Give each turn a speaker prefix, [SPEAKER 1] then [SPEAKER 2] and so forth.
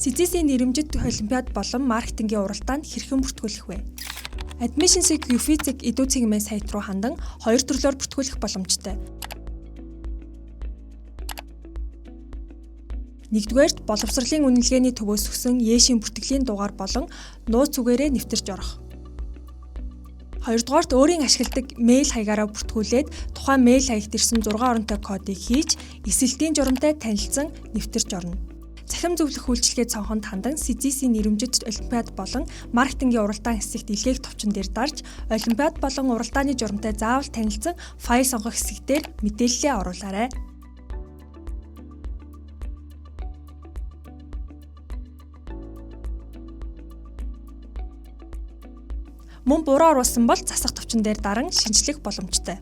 [SPEAKER 1] CGC-ийн нэрэмжит олимпиад болон маркетингийн уралдаанд хэрхэн бүртгүүлэх вэ? Admissions-ийг UFIZ эдүү цэгмээ сайт руу хандан хоёр төрлөөр бүртгүүлэх боломжтой. Нэгдүгээрт боловсролын үнэлгээний төвөөс өгсөн Яшийн бүртгэлийн дугаар болон нууц зүгээрээ нэвтэрч орох. Хоёрдугаарт өөрийн ашигладаг мэйл хаягаараа бүртгүүлээд тухайн мэйл хаягт ирсэн 6 оронтой кодыг хийж, эсэлтийн журамтай танилцсан нэвтэрч орно. Цахим зөвлөх үйлчилгээ цонхонд хандан CGC-ийн нэрэмжит олимпиад болон маркетингийн уралдаан хэсэгт илгээх товчон дээр дарж, олимпиад болон уралдааны журамтай заавал танилцсан файл сонгох хэсэгтээр мэдээллээ оруулаарай. Мөн буруу оруулсан бол засах товчон дээр даран шинжлэх боломжтой.